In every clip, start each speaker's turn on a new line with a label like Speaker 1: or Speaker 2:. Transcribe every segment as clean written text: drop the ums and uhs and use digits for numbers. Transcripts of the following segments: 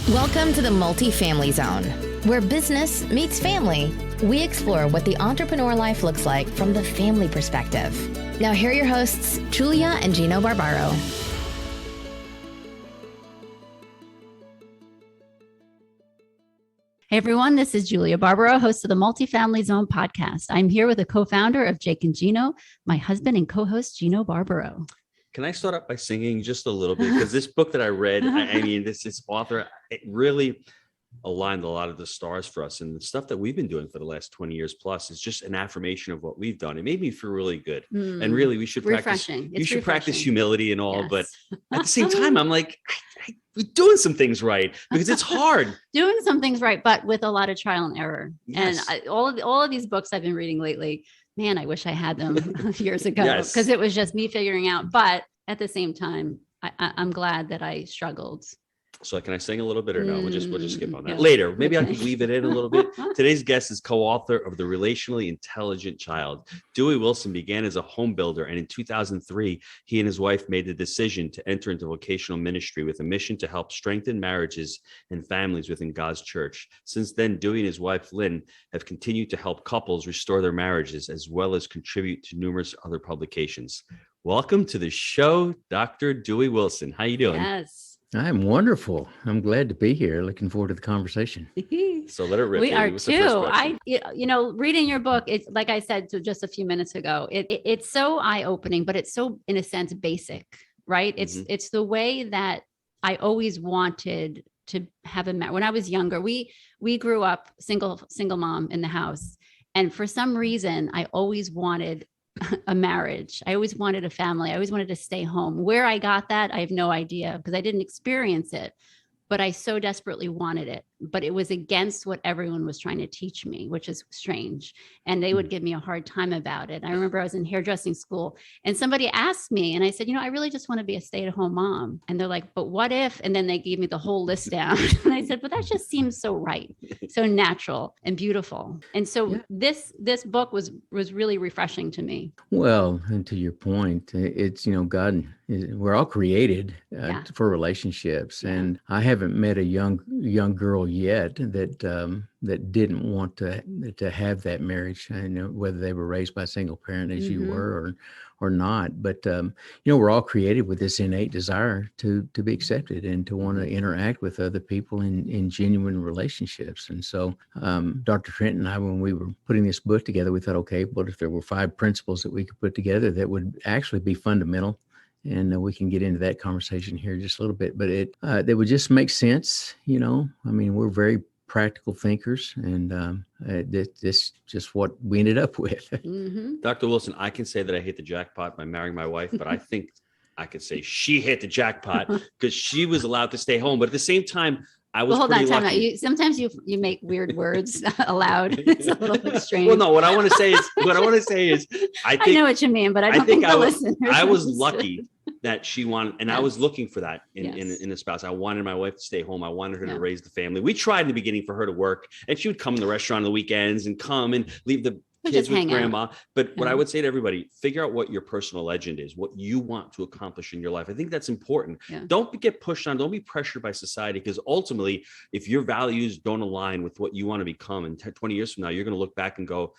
Speaker 1: Welcome to the Multifamily Zone, where business meets family. We explore what the entrepreneur life looks like from the family perspective. Now here are your hosts, Julia and Gino Barbaro.
Speaker 2: Hey everyone, this is Julia Barbaro, host of the Multifamily Zone podcast. I'm here with the co-founder of Jake and Gino, my husband and co-host Gino Barbaro.
Speaker 3: Can I start up by singing just a little bit? Because this book that I read, I mean, this author, it really aligned a lot of the stars for us. And the stuff that we've been doing for the last 20 years plus is just an affirmation of what we've done. It made me feel really good. And really, we should practice. You should practice humility and all. Yes. But at the same time, I'm like, we're doing some things right because it's hard.
Speaker 2: Doing some things right, but with a lot of trial and error. Yes. And all of these books I've been reading lately, man, I wish I had them years ago because it was just me figuring out. But at the same time, I'm glad that I struggled.
Speaker 3: So can I sing a little bit or no? We'll just skip on that later. Maybe I can weave it in a little bit. Today's guest is co-author of The Relationally Intelligent Child. Dewey Wilson began as a home builder, and in 2003, he and his wife made the decision to enter into vocational ministry with a mission to help strengthen marriages and families within God's church. Since then, Dewey and his wife, Lynn, have continued to help couples restore their marriages as well as contribute to numerous other publications. Welcome to the show, Dr. Dewey Wilson. How you doing?
Speaker 2: Yes.
Speaker 4: I'm wonderful. I'm glad to be here. Looking forward to the conversation.
Speaker 3: So let it rip.
Speaker 2: We are too. Reading your book, it's like I said just a few minutes ago, it's so eye-opening, but it's so, in a sense, basic, right? It's the way that I always wanted to have a marriage. When I was younger, we grew up single mom in the house. And for some reason, I always wanted a marriage. I always wanted a family. I always wanted to stay home. Where I got that, I have no idea because I didn't experience it, but I so desperately wanted it. But it was against what everyone was trying to teach me, which is strange. And they would give me a hard time about it. I remember I was in hairdressing school and somebody asked me and I said, I really just want to be a stay-at-home mom. And they're like, but what if? And then they gave me the whole list down. And I said, but that just seems so right, so natural and beautiful. And so this book was really refreshing to me.
Speaker 4: Well, and to your point, it's, God, we're all created for relationships. And I haven't met a young girl yet that didn't want to have that marriage, whether they were raised by a single parent as you were or not. But we're all created with this innate desire to be accepted and to want to interact with other people in genuine relationships. And so Dr. Trent and I, when we were putting this book together, we thought, okay, what if there were 5 principles that we could put together that would actually be fundamental? And we can get into that conversation here just a little bit, but that would just make sense. We're very practical thinkers, and this just what we ended up with.
Speaker 3: Dr. Wilson, I can say that I hit the jackpot by marrying my wife, but I think I could say she hit the jackpot because she was allowed to stay home. But at the same time, I was pretty lucky.
Speaker 2: Sometimes you make weird words aloud. It's a little bit strange.
Speaker 3: Well, no, what I want to say is, I know
Speaker 2: what you mean, but I think the listeners.
Speaker 3: I was lucky that she wanted, and I was looking for that in a spouse. I wanted my wife to stay home. I wanted her to raise the family. We tried in the beginning for her to work, and she would come in the restaurant on the weekends and come and leave the kids with grandma. But what I would say to everybody, figure out what your personal legend is, what you want to accomplish in your life. I think that's important. Don't get pushed on. Don't be pressured by society, because ultimately, if your values don't align with what you want to become, and 20 years from now, you're going to look back and go,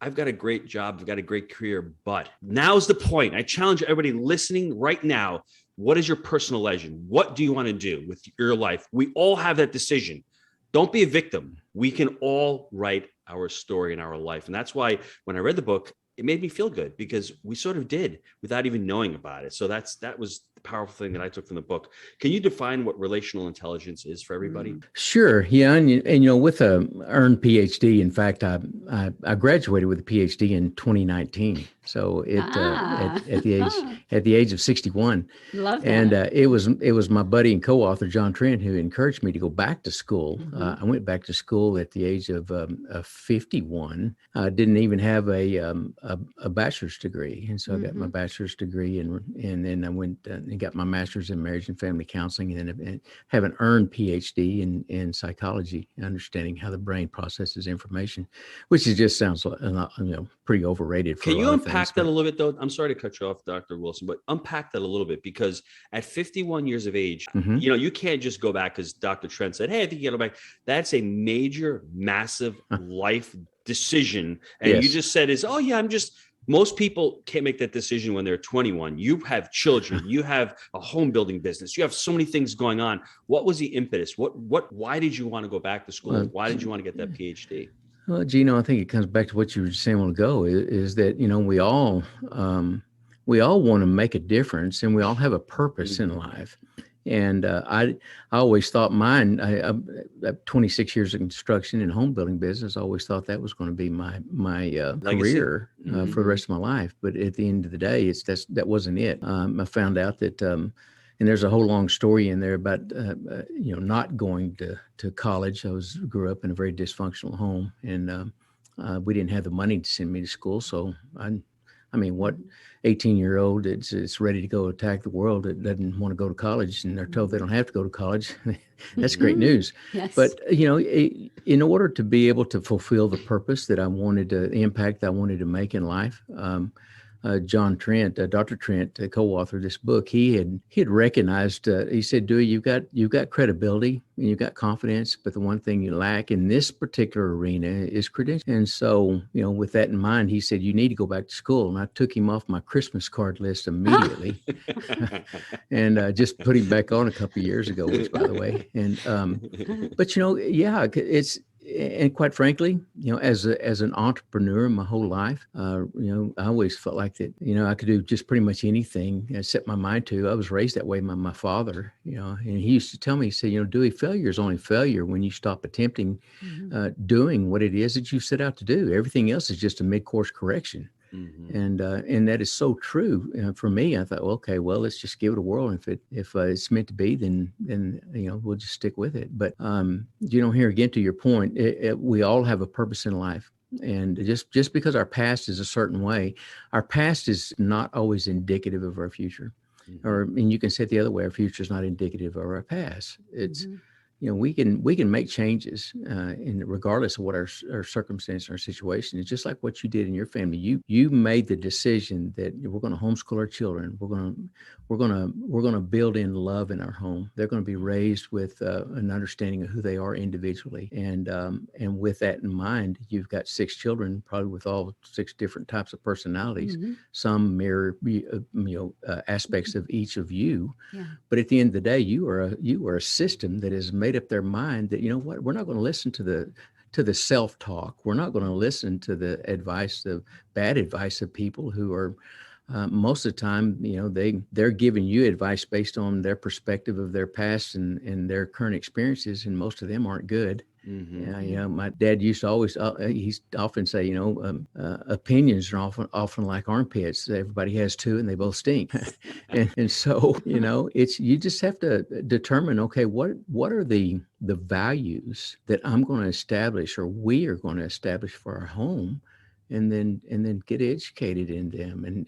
Speaker 3: I've got a great job. I've got a great career, but now's the point. I challenge everybody listening right now. What is your personal legend? What do you want to do with your life? We all have that decision. Don't be a victim. We can all write our story in our life. And that's why when I read the book, it made me feel good because we sort of did without even knowing about it. So that was the powerful thing that I took from the book. Can you define what relational intelligence is for everybody?
Speaker 4: Sure. Yeah. And with a earned PhD, in fact, I graduated with a PhD in 2019. So at the age of 61.
Speaker 2: Love that.
Speaker 4: And it was my buddy and co-author John Trent who encouraged me to go back to school. I went back to school at the age of 51. I didn't even have a bachelor's degree, and so I got my bachelor's degree, and then I went and got my master's in marriage and family counseling, and then have an earned PhD in psychology, understanding how the brain processes information, which just sounds pretty overrated.
Speaker 3: Can you unpack unpack that a little bit, though. I'm sorry to cut you off, Dr. Wilson, but unpack that a little bit, because at 51 years of age, you can't just go back because Dr. Trent said, hey, I think you got to go back. That's a major, massive life decision. And you just said most people can't make that decision when they're 21. You have children, you have a home building business, you have so many things going on. What was the impetus? Why did you want to go back to school? Why did you want to get that PhD?
Speaker 4: Well, Gino, I think it comes back to what you were saying a while ago, is that, we all want to make a difference, and we all have a purpose in life. And I always thought mine, I 26 years of construction and home building business, I always thought that was going to be my career for the rest of my life. But at the end of the day, that wasn't it. I found out that, and there's a whole long story in there about, not going to college. I grew up in a very dysfunctional home, and we didn't have the money to send me to school. So what 18-year-old it's ready to go attack the world, that doesn't want to go to college, and they're told they don't have to go to college. That's great news.
Speaker 2: Yes.
Speaker 4: But in order to be able to fulfill the purpose that I wanted to, the impact I wanted to make in life, John Trent, Dr. Trent, co-author of this book, he had recognized. He said, "Dewey, you've got credibility and you've got confidence, but the one thing you lack in this particular arena is credentials." And so, with that in mind, he said, "You need to go back to school." And I took him off my Christmas card list immediately, and just put him back on a couple of years ago, by the way. And but it's. And quite frankly, as an entrepreneur my whole life, I always felt like that, I could do just pretty much anything I set my mind to. I was raised that way by my father, and he used to tell me, he said, Dewey, failure is only failure when you stop attempting doing what it is that you set out to do. Everything else is just a mid-course correction. And that is so true for me. I thought, let's just give it a whirl. If it's meant to be, then we'll just stick with it. But here again, to your point, we all have a purpose in life, and just because our past is a certain way, our past is not always indicative of our future. And you can say it the other way: our future is not indicative of our past. It's we can make changes regardless of what our circumstance, our situation is. Just like what you did in your family, you made the decision that we're going to homeschool our children. We're going to build in love in our home. They're going to be raised with an understanding of who they are individually, and with that in mind, you've got 6 children, probably with all 6 different types of personalities. Some mirror aspects of each of you, but at the end of the day, you are a system that is made up their mind that, we're not going to listen to the self-talk. We're not going to listen to the bad advice of people who are most of the time, they're giving you advice based on their perspective of their past and their current experiences, and most of them aren't good. My dad used to always he's often say, opinions are often like armpits. Everybody has 2 and they both stink. and so, it's, you just have to determine, what are the values that I'm going to establish, or we are going to establish for our home, and then get educated in them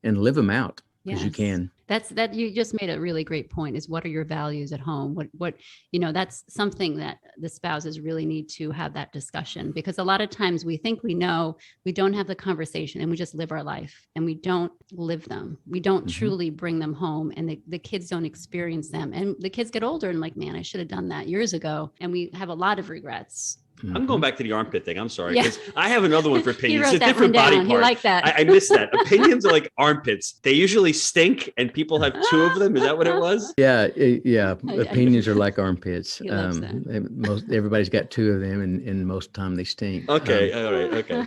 Speaker 4: and live them out as you can.
Speaker 2: That you just made a really great point, is what are your values at home? What that's something that the spouses really need to have that discussion, because a lot of times we think we know, we don't have the conversation, and we just live our life and we don't live them. We don't truly bring them home, and the kids don't experience them. And the kids get older and like, man, I should have done that years ago. And we have a lot of regrets.
Speaker 3: I'm going back to the armpit thing. I'm sorry, because I have another one for opinions.
Speaker 2: It's a different body part. You like that?
Speaker 3: I missed that. Opinions are like armpits. They usually stink, and people have 2 of them. Is that what it was?
Speaker 4: Yeah. Opinions are like armpits.
Speaker 2: He loves that.
Speaker 4: Everybody's got 2 of them, and most of the time they stink.
Speaker 3: Okay, all right, okay.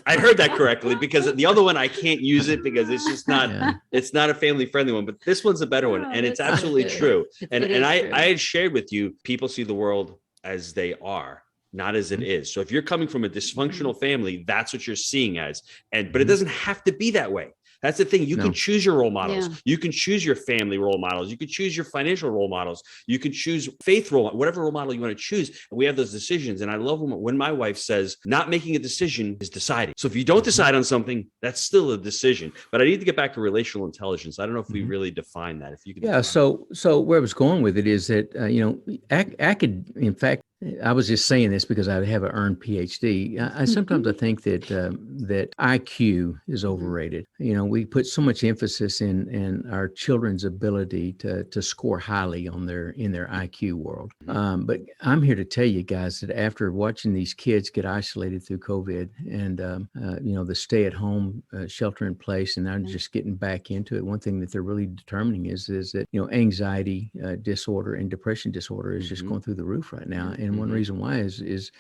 Speaker 3: I heard that correctly, because the other one I can't use it because it's just not. It's not a family friendly one, but this one's a better one, and it's absolutely true. And I had shared with you, people see the world as they are, not as it is. So if you're coming from a dysfunctional family, that's what you're seeing as. But it doesn't have to be that way. That's the thing. You can choose your role models. You can choose your family role models. You can choose your financial role models. You can choose faith role, whatever role model you want to choose. And we have those decisions. And I love when my wife says, not making a decision is deciding. So if you don't decide on something, that's still a decision. But I need to get back to relational intelligence. I don't know if we really define that. If you can.
Speaker 4: So where I was going with it is that, in fact, I was just saying this because I have an earned PhD. I sometimes I think that that IQ is overrated. We put so much emphasis in our children's ability to score highly in their IQ world. But I'm here to tell you guys that after watching these kids get isolated through COVID and the stay at home, shelter in place, and now just getting back into it, one thing that they're really determining is that anxiety disorder and depression disorder is just going through the roof right now. And one reason why is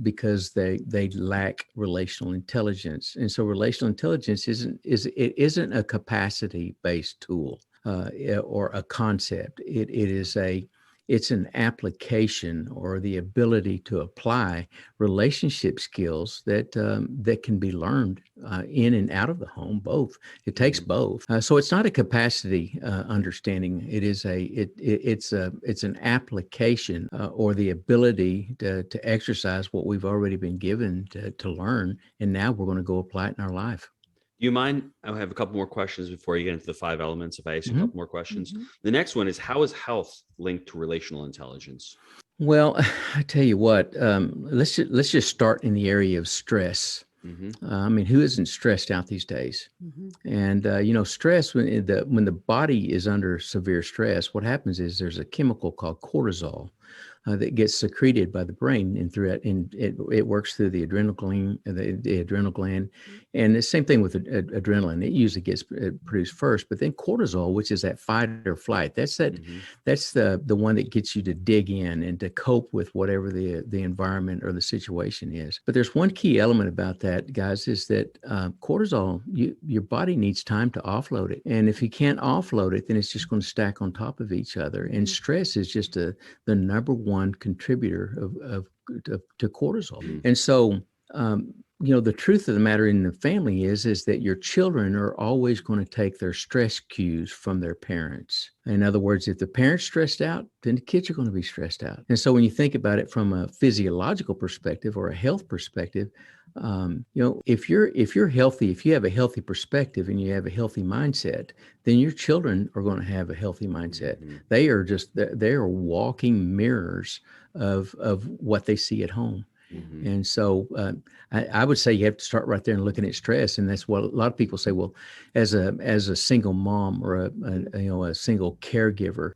Speaker 4: because they lack relational intelligence. And so relational intelligence isn't a capacity based tool or a concept. It's an application or the ability to apply relationship skills that can be learned in and out of the home. Both. It takes both. So it's not a capacity understanding. It's an application or the ability to exercise what we've already been given to learn, and now we're going to go apply it in our life.
Speaker 3: Do you mind? I have a couple more questions before you get into the 5 elements. If I ask you a couple more questions, the next one is, how is health linked to relational intelligence?
Speaker 4: Well, I tell you what, let's just start in the area of stress. Who isn't stressed out these days? And stress, when the body is under severe stress, what happens is there's a chemical called cortisol that gets secreted by the brain, and it works through the adrenal gland, the adrenal gland, and the same thing with adrenaline. It usually gets produced first, but then cortisol, which is that fight or flight, that's the one that gets you to dig in and to cope with whatever the environment or the situation is. But there's one key element about that, guys, is that cortisol, your body needs time to offload it, and if you can't offload it, then it's just going to stack on top of each other. And stress is just the number one contributor to cortisol. And so the truth of the matter in the family is that your children are always going to take their stress cues from their parents. In other words, if the parent's stressed out, then the kids are going to be stressed out. And so when you think about it from a physiological perspective or a health perspective, if you're healthy, if you have a healthy perspective and you have a healthy mindset, then your children are going to have a healthy mindset. They are walking mirrors of what they see at home. And so I would say you have to start right there and looking at stress. And that's what a lot of people say, well, as a single mom or a single caregiver,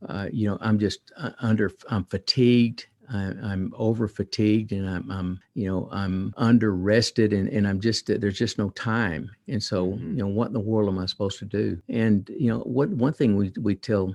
Speaker 4: I'm fatigued. I'm over fatigued, and I'm under rested, and I'm just, there's just no time. And so, what in the world am I supposed to do? And, one thing we tell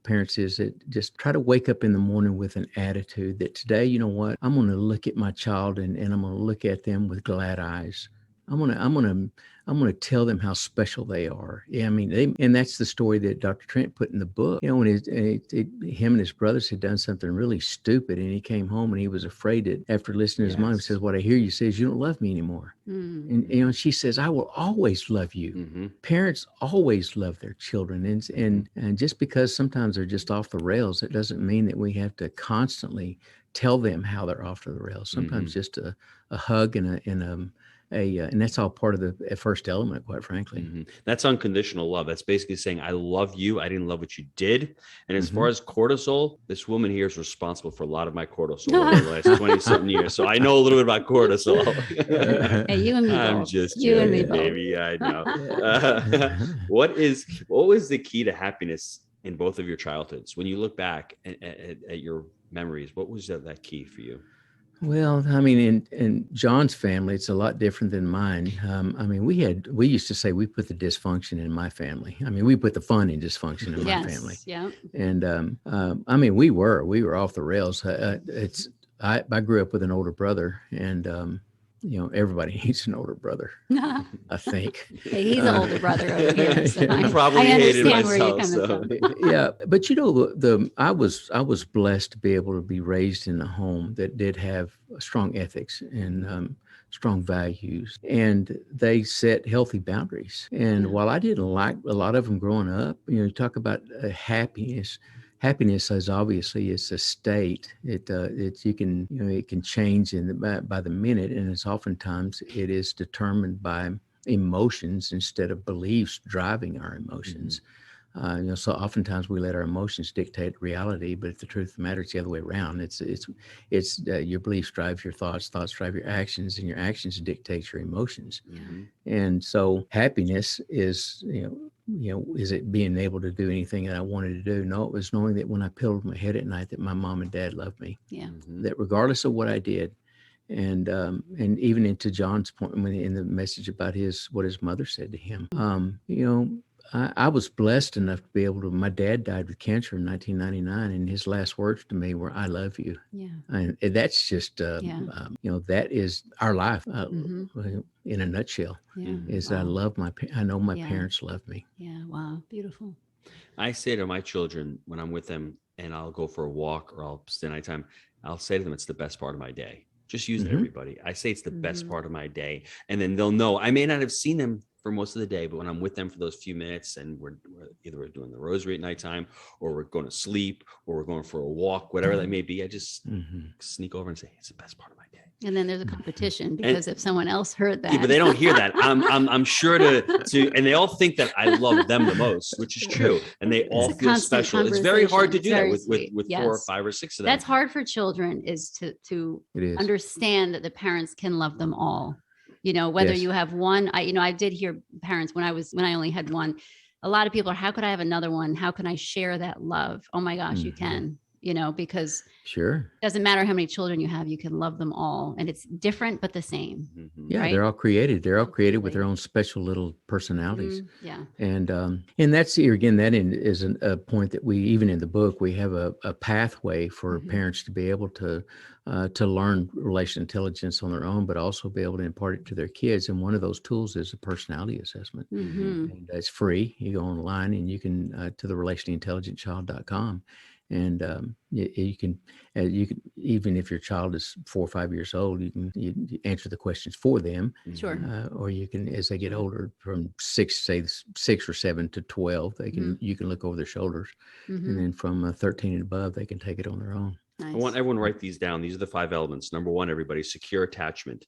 Speaker 4: parents is that just try to wake up in the morning with an attitude that today, you know what, I'm going to look at my child and I'm going to look at them with glad eyes. I'm going to tell them how special they are. Yeah, and that's the story that Dr. Trent put in the book. When him and his brothers had done something really stupid, and he came home and he was afraid that after listening to his mom, he says, "What I hear you say is you don't love me anymore." And she says, "I will always love you." Parents always love their children, and just because sometimes they're just off the rails, it doesn't mean that we have to constantly tell them how they're off to the rails. Sometimes just a hug and that's all part of the first element, quite frankly.
Speaker 3: That's unconditional love. That's basically saying, I love you. I didn't love what you did. And as far as cortisol, this woman here is responsible for a lot of my cortisol over the last 20-something years. So I know a little bit about cortisol.
Speaker 2: Hey, you and me
Speaker 3: I'm
Speaker 2: both.
Speaker 3: just
Speaker 2: you
Speaker 3: joking,
Speaker 2: and me both.
Speaker 3: baby. I know. What was the key to happiness in both of your childhoods? When you look back at your memories, what was that key for you?
Speaker 4: Well, in John's family, it's a lot different than mine. We used to say we put the dysfunction in my family. We put the fun in dysfunction in my family.
Speaker 2: Yeah.
Speaker 4: And we were off the rails. I grew up with an older brother, and everybody needs an older brother, I think.
Speaker 2: Hey, he's an older brother over here. So I
Speaker 3: understand
Speaker 2: where you're coming from.
Speaker 4: Yeah, but I was blessed to be able to be raised in a home that did have strong ethics and strong values, and they set healthy boundaries. And while I didn't like a lot of them growing up, you talk about happiness. Happiness is obviously it's a state. It can change by the minute, and it's oftentimes it is determined by emotions instead of beliefs driving our emotions. So oftentimes we let our emotions dictate reality, but the truth of the matter is the other way around. It's your beliefs drive your thoughts drive your actions, and your actions dictate your emotions.
Speaker 3: Mm-hmm.
Speaker 4: And so happiness is, is it being able to do anything that I wanted to do? No, it was knowing that when I pillowed my head at night, that my mom and dad loved me.
Speaker 2: Yeah.
Speaker 3: Mm-hmm.
Speaker 4: That regardless of what I did, and even into John's point in the message about what his mother said to him, I was blessed enough to be able to. My dad died with cancer in 1999, and his last words to me were, "I love you."
Speaker 2: Yeah.
Speaker 4: And that's just, that is our life in a nutshell.
Speaker 2: Yeah.
Speaker 4: Is
Speaker 2: Wow.
Speaker 4: I know my parents love me.
Speaker 2: Yeah. Wow. Beautiful.
Speaker 3: I say to my children when I'm with them, and I'll go for a walk or I'll spend nighttime, I'll say to them, "It's the best part of my day." Just use it, everybody. I say it's the best part of my day, and then they'll know. I may not have seen them for most of the day, but when I'm with them for those few minutes, and we're doing the rosary at nighttime, or we're going to sleep, or we're going for a walk, whatever that may be, I just sneak over and say, "It's the best part of my day."
Speaker 2: And then there's a competition, because if someone else heard that,
Speaker 3: yeah, but they don't hear that. I'm sure to, and they all think that I love them the most, which is true, and they all feel special. It's very hard to do that with 4 or 5 or 6 of them.
Speaker 2: That's hard for children, is to understand that the parents can love them all. Whether you have one. I did hear parents when I only had one. A lot of people are, how could I have another one? How can I share that love? Oh my gosh, you can. Because it doesn't matter how many children you have, you can love them all. And it's different, but the same.
Speaker 4: Yeah. Right? They're all created. They're all created with their own special little personalities.
Speaker 2: Yeah.
Speaker 4: And that's, again, that is a point that we, even in the book, we have a pathway for parents to be able to learn relational intelligence on their own, but also be able to impart it to their kids. And one of those tools is a personality assessment. And it's free. You go online and you can, to the relationallyintelligentchild.com. And you can even if your child is 4 or 5 years old, you answer the questions for them.
Speaker 2: Sure.
Speaker 4: Or you can, as they get older, from 6 or 7 to 12, you can look over their shoulders, and then from 13 and above, they can take it on their own.
Speaker 2: Nice.
Speaker 3: I want everyone to write these down. These are the 5 elements. Number 1, everybody, secure attachment.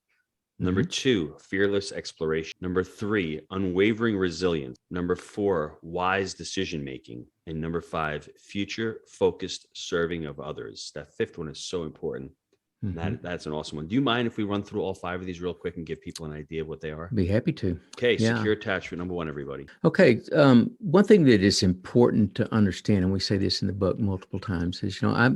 Speaker 3: Number 2, fearless exploration. Number 3, unwavering resilience. Number 4, wise decision-making. And number 5, future-focused serving of others. That 5th one is so important. That's an awesome one. Do you mind if we run through all 5 of these real quick and give people an idea of what they are?
Speaker 4: Be happy to.
Speaker 3: Okay, secure attachment, number 1, everybody.
Speaker 4: Okay, one thing that is important to understand, and we say this in the book multiple times, is I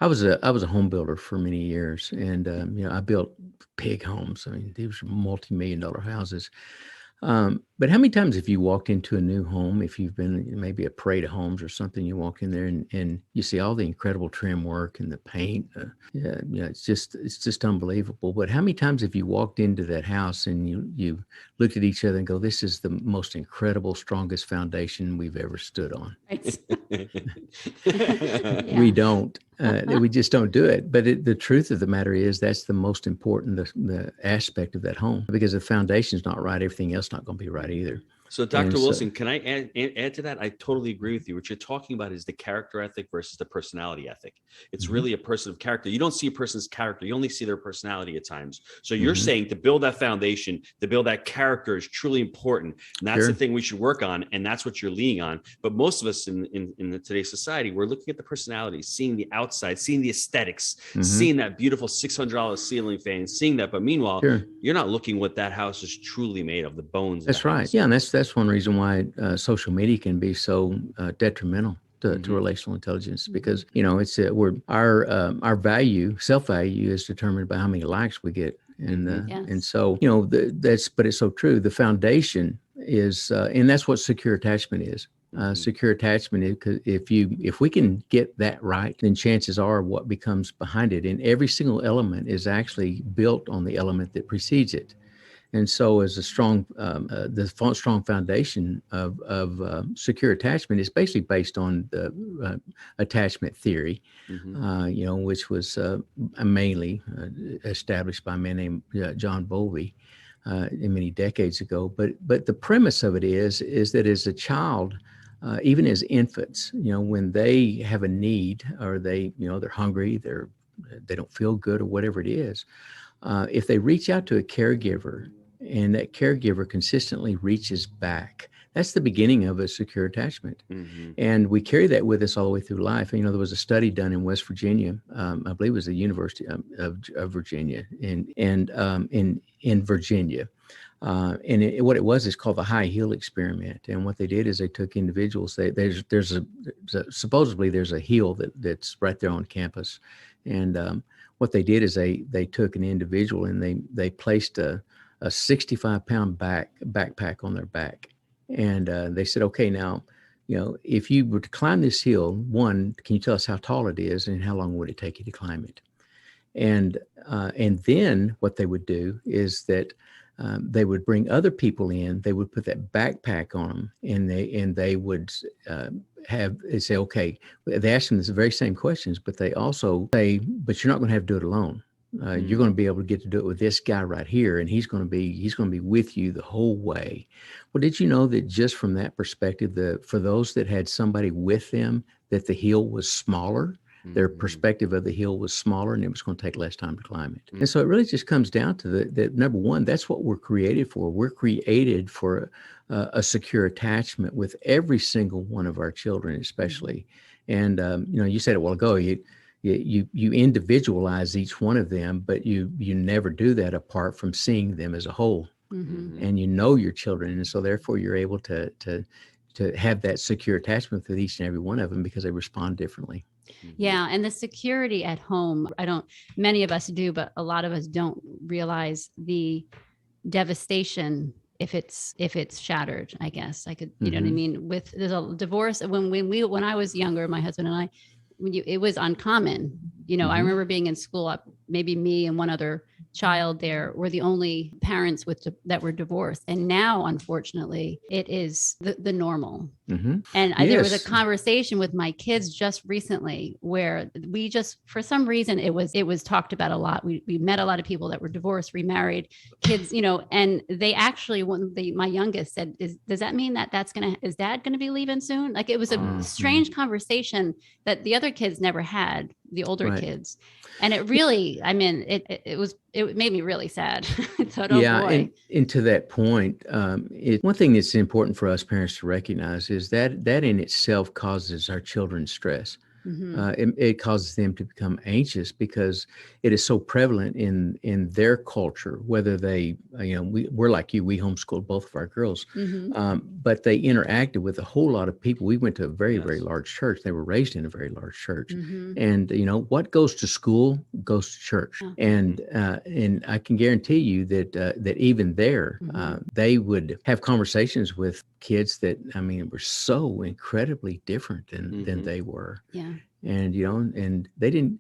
Speaker 4: was a home builder for many years, and I built big homes. I mean, these were multi-million-dollar houses. But how many times have you walked into a new home, if you've been maybe a parade of homes or something, you walk in there and you see all the incredible trim work and the paint, it's just unbelievable. But how many times have you walked into that house and you looked at each other and go, "This is the most incredible, strongest foundation we've ever stood on"?
Speaker 2: Right.
Speaker 4: We don't. We just don't do it. But the truth of the matter is that's the most important the aspect of that home, because if the foundation's not right, everything else not going to be right either.
Speaker 3: So Dr. Wilson, can I add to that? I totally agree with you. What you're talking about is the character ethic versus the personality ethic. It's really a person of character. You don't see a person's character. You only see their personality at times. So you're saying to build that foundation, to build that character is truly important. And that's the thing we should work on. And that's what you're leaning on. But most of us in today's society, we're looking at the personality, seeing the outside, seeing the aesthetics, seeing that beautiful $600 ceiling fan, seeing that. But meanwhile, you're not looking what that house is truly made of, the bones.
Speaker 4: That's right.
Speaker 3: House.
Speaker 4: Yeah. And that's one reason why social media can be so detrimental to relational intelligence, because it's our value, self-value, is determined by how many likes we get, and so but it's so true. The foundation is, and that's what secure attachment is. Secure attachment is, because if we can get that right, then chances are what becomes behind it, and every single element is actually built on the element that precedes it. And so, as a strong foundation of secure attachment is basically based on the attachment theory, which was mainly established by a man named John Bowlby many decades ago. But the premise of it is that as a child, even as infants, when they have a need, or they're hungry, they don't feel good, or whatever it is, if they reach out to a caregiver, and that caregiver consistently reaches back, that's the beginning of a secure attachment.
Speaker 3: Mm-hmm.
Speaker 4: And we carry that with us all the way through life. And, there was a study done in West Virginia, I believe it was the University of Virginia, in Virginia. What it was is called the high heel experiment. And what they did is they took individuals. Supposedly there's a heel that's right there on campus. And what they did is they took an individual and they placed a 65-pound backpack on their back. And they said, okay, now, if you were to climb this hill, one, can you tell us how tall it is and how long would it take you to climb it? And then what they would do is that they would bring other people in. They would put that backpack on them, and they would say, okay. They ask them the very same questions, but they also say, but you're not going to have to do it alone. You're going to be able to get to do it with this guy right here, and he's going to be with you the whole way. Well, did you know that just from that perspective, for those that had somebody with them, that the hill was smaller? Their perspective of the hill was smaller, and it was going to take less time to climb it. And so it really just comes down to that number one, that's what we're created for. We're created for a secure attachment with every single one of our children, especially. And, you said it a while ago, you individualize each one of them, but you never do that apart from seeing them as a whole. Mm-hmm. And your children. And so therefore you're able to have that secure attachment with each and every one of them because they respond differently.
Speaker 2: Yeah. And the security at home, many of us do, but a lot of us don't realize the devastation if it's shattered, I guess I could, you know what I mean? There's a divorce. When I was younger, my husband and I, it was uncommon. I remember being in school, maybe me and one other child there were the only parents that were divorced. And now, unfortunately, it is the normal. Mm-hmm. And there was a conversation with my kids just recently where we for some reason, it was talked about a lot. We met a lot of people that were divorced, remarried, kids, and they actually, my youngest said, does that mean is dad going to be leaving soon? Like it was a strange conversation that the other kids never had, the older kids. And it really, it made me really sad. So, boy.
Speaker 4: And to that point, one thing that's important for us parents to recognize is that in itself causes our children stress. Mm-hmm. It causes them to become anxious because it is so prevalent in their culture, whether they, we're like you, we homeschooled both of our girls, but they interacted with a whole lot of people. We went to a very, very large church. They were raised in a very large church. Mm-hmm. And, what goes to school goes to church. Oh. And I can guarantee you that even there, they would have conversations with kids that, were so incredibly different than they were. Yeah. And, and they didn't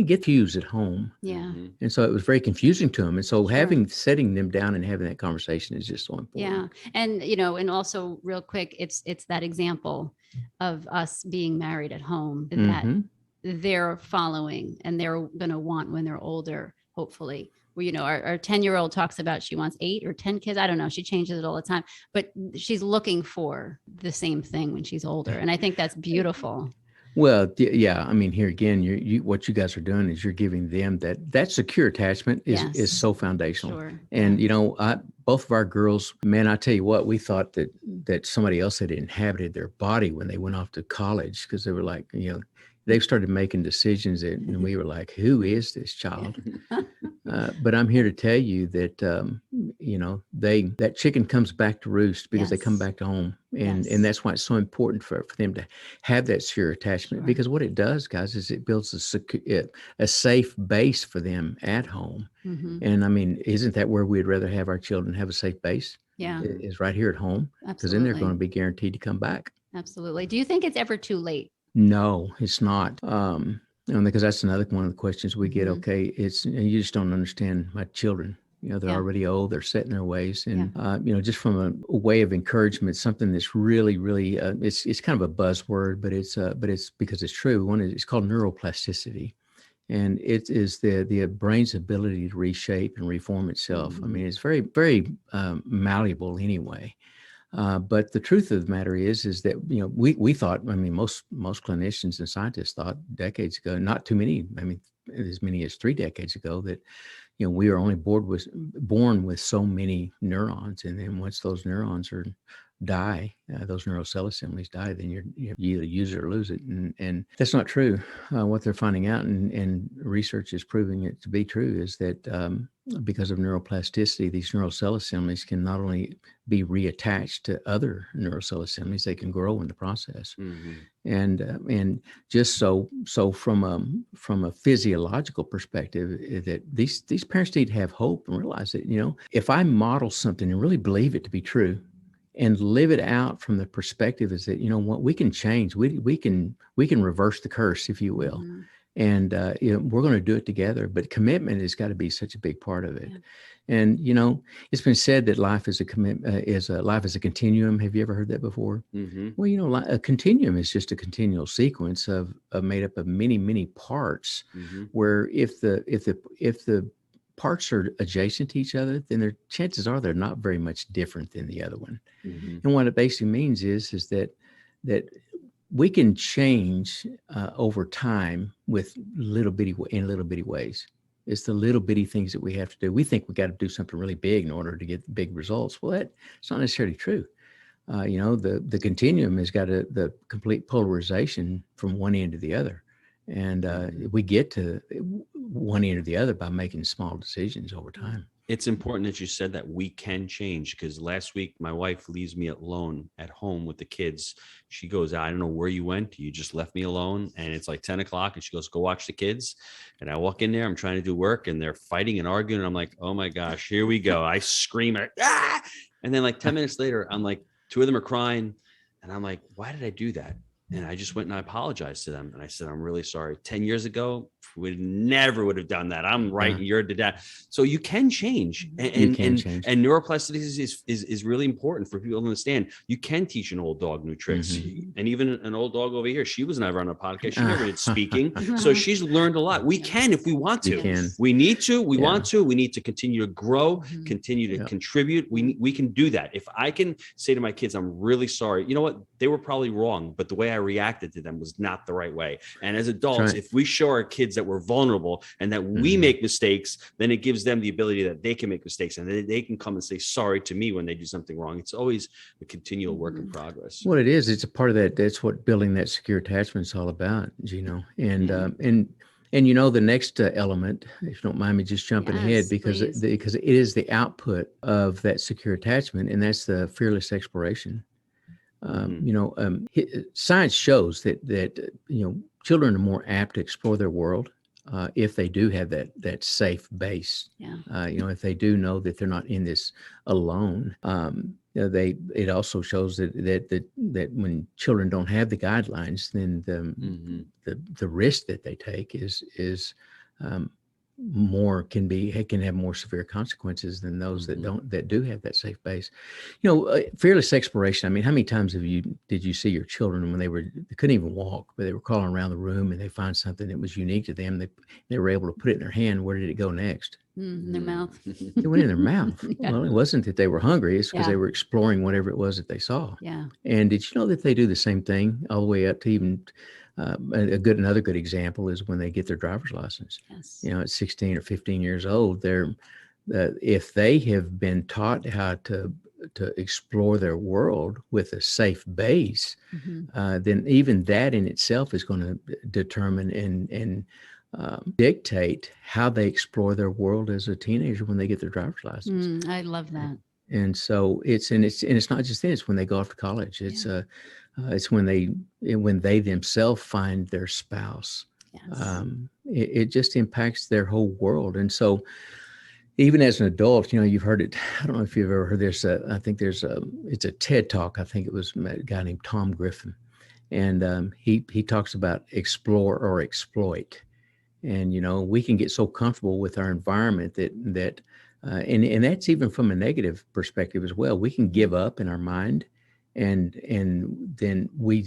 Speaker 4: get cues at home. Yeah. And so it was very confusing to them. And so setting them down and having that conversation is just so important.
Speaker 2: Yeah. And, and also real quick, it's that example of us being married at home that they're following and they're going to want when they're older, hopefully. Well, our 10-year-old talks about she wants 8 or 10 kids. I don't know. She changes it all the time, but she's looking for the same thing when she's older. And I think that's beautiful.
Speaker 4: Well, yeah. Here again, what you guys are doing is you're giving them that secure attachment is so foundational. Sure. And, both of our girls, man, I tell you what, we thought that somebody else had inhabited their body when they went off to college because they were like, they started making decisions and we were like, who is this child? But I'm here to tell you that, that chicken comes back to roost because they come back to home. And that's why it's so important for them to have that secure attachment because what it does, guys, is it builds a safe base for them at home. Mm-hmm. And isn't that where we'd rather have our children have a safe base? Yeah. Is right here at home. Because then they're going to be guaranteed to come back.
Speaker 2: Absolutely. Do you think it's ever too late?
Speaker 4: No, it's not. Because that's another one of the questions we get. Okay, it's you just don't understand my children. They're already old. They're set in their ways, and just from a way of encouragement, something that's really, really it's kind of a buzzword, but it's because it's true. One is it's called neuroplasticity, and it is the brain's ability to reshape and reform itself. It's very, very malleable anyway. But the truth of the matter is that, we thought, most clinicians and scientists thought decades ago, not too many, as many as 3 decades ago, that, we are only born with so many neurons. And then once those neurons are die, those neural cell assemblies die, then you either use it or lose it. And that's not true. What they're finding out, and research is proving it to be true, is that because of neuroplasticity, these neural cell assemblies can not only be reattached to other neural cell assemblies, they can grow in the process. Mm-hmm. And just so from a physiological perspective, that these parents need to have hope and realize that, if I model something and really believe it to be true, and live it out from the perspective is that, what, we can change, we can reverse the curse, if you will. Mm-hmm. And we're going to do it together, but commitment has got to be such a big part of it. Yeah. And it's been said that life is life is a continuum. Have you ever heard that before? Mm-hmm. Well, a continuum is just a continual sequence of made up of many parts. Mm-hmm. Where if the parts are adjacent to each other, then their chances are they're not very much different than the other one. Mm-hmm. And what it basically means is that we can change over time with little bitty ways. It's the little bitty things that we have to do. We think we got to do something really big in order to get big results. Well, that's not necessarily true. The continuum has got the complete polarization from one end to the other. And we get to one end or the other by making small decisions over time.
Speaker 3: It's important that you said that we can change, because last week my wife leaves me alone at home with the kids. She goes, I don't know where you went. You just left me alone. And it's like 10 o'clock. And she goes, go watch the kids. And I walk in there. I'm trying to do work and they're fighting and arguing. And I'm like, oh my gosh, here we go. I scream at ah! And then like 10 minutes later, I'm like, two of them are crying. And I'm like, why did I do that? And I just went and I apologized to them. And I said, I'm really sorry. 10 years ago, we never would have done that. I'm right. And you're the dad. So you can change. And neuroplasticity is really important for people to understand. You can teach an old dog new tricks. Mm-hmm. And even an old dog over here, she was never on a podcast. She never did speaking. So she's learned a lot. We can, if we want to. We need to. We want to. We need to continue to grow, continue to contribute. We can do that. If I can say to my kids, I'm really sorry. You know what? They were probably wrong, but the way I reacted to them was not the right way. And as adults, if we show our kids that we're vulnerable and that we make mistakes, then it gives them the ability that they can make mistakes and they can come and say sorry to me when they do something wrong. It's always a continual work in progress.
Speaker 4: What it is, it's a part of that. That's what building that secure attachment is all about, Gino. And the next element, if you don't mind me just jumping ahead, because it is the output of that secure attachment, and that's the fearless exploration. Science shows that children are more apt to explore their world if they do have that safe base. If they do know that they're not in this alone. It also shows that when children don't have the guidelines, then the risk that they take is can have more severe consequences than those that do have that safe base. Fearless exploration. I mean, how many times did you see your children when they couldn't even walk, but they were crawling around the room and they find something that was unique to them? They were able to put it in their hand. Where did it go next?
Speaker 2: In their mouth.
Speaker 4: It went in their mouth. Well, it wasn't that they were hungry. It's because they were exploring whatever it was that they saw.
Speaker 2: Yeah.
Speaker 4: And did you know that they do the same thing all the way up to even another good example is when they get their driver's license.
Speaker 2: Yes.
Speaker 4: At 16 or 15 years old, if they have been taught how to explore their world with a safe base, then even that in itself is going to determine and dictate how they explore their world as a teenager when they get their driver's license.
Speaker 2: I love that.
Speaker 4: And so it's not just this. It's when they go off to college. It's when they themselves find their spouse. Yes. It just impacts their whole world. And so even as an adult, you've heard it. I don't know if you've ever heard this. I think it's a TED Talk. I think it was a guy named Tom Griffin. And he talks about explore or exploit. And, we can get so comfortable with our environment that and that's even from a negative perspective as well. We can give up in our mind. And then we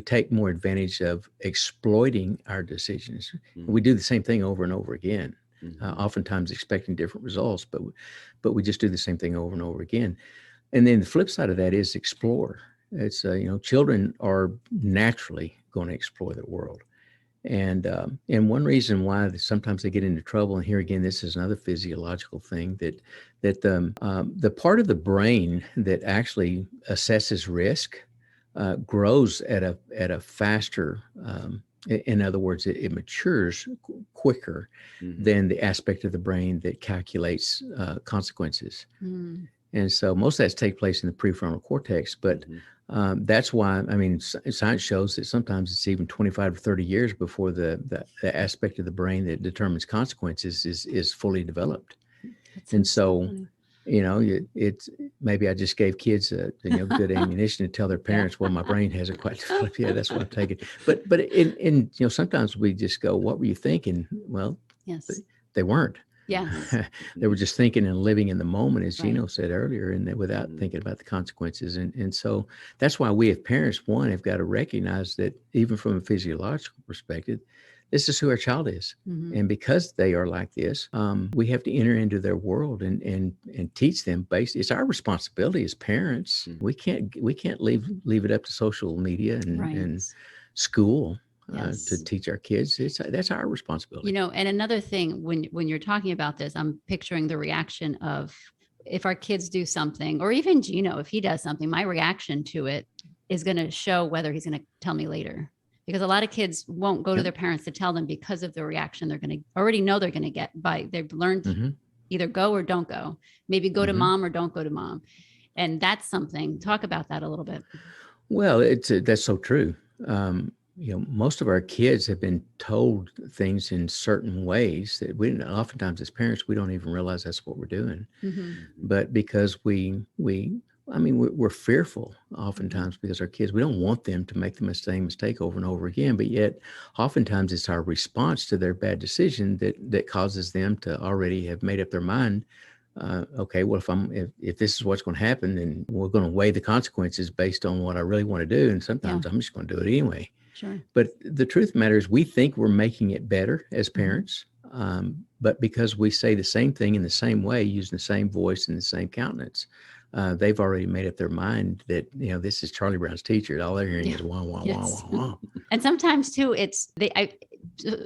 Speaker 4: take more advantage of exploiting our decisions. Mm-hmm. We do the same thing over and over again, oftentimes expecting different results, but we just do the same thing over and over again. And then the flip side of that is explore. It's children are naturally going to explore the world, And one reason why sometimes they get into trouble, and here again, this is another physiological thing, that the part of the brain that actually assesses risk grows at a faster. In other words, it matures quicker than the aspect of the brain that calculates consequences. And so most of that takes place in the prefrontal cortex, but that's why, I mean, science shows that sometimes it's even 25 to 30 years before the aspect of the brain that determines consequences is fully developed. And so, funny. It's maybe I just gave kids good ammunition to tell their parents, well, my brain hasn't quite developed. Yeah, that's what I'm taking. But in sometimes we just go, what were you thinking? Well,
Speaker 2: yes,
Speaker 4: they weren't.
Speaker 2: Yes.
Speaker 4: They were just thinking and living in the moment, as Gino said earlier, and without thinking about the consequences. And so that's why we as parents, have got to recognize that even from a physiological perspective, this is who our child is. And because they are like this, we have to enter into their world and teach them it's our responsibility as parents. We can't leave it up to social media and school. To teach our kids, that's our responsibility.
Speaker 2: And another thing, when you're talking about this, I'm picturing the reaction of if our kids do something, or even Gino, if he does something, my reaction to it is going to show whether he's going to tell me later. Because a lot of kids won't go to their parents to tell them because of the reaction they're going to already know they're going to get they've learned either go or don't go, maybe go to mom or don't go to mom. And that's something, talk about that a little bit.
Speaker 4: Well, that's so true. Most of our kids have been told things in certain ways that oftentimes as parents, we don't even realize that's what we're doing. But because we're fearful oftentimes because our kids, we don't want them to make the same mistake over and over again, but yet oftentimes it's our response to their bad decision that causes them to already have made up their mind. Okay, well, if this is what's going to happen, then we're going to weigh the consequences based on what I really want to do. And sometimes I'm just going to do it anyway.
Speaker 2: Sure.
Speaker 4: But the truth of the matter is we think we're making it better as parents, but because we say the same thing in the same way, using the same voice and the same countenance, they've already made up their mind that, this is Charlie Brown's teacher. All they're hearing is wah, wah, wah, wah, wah.
Speaker 2: And sometimes too,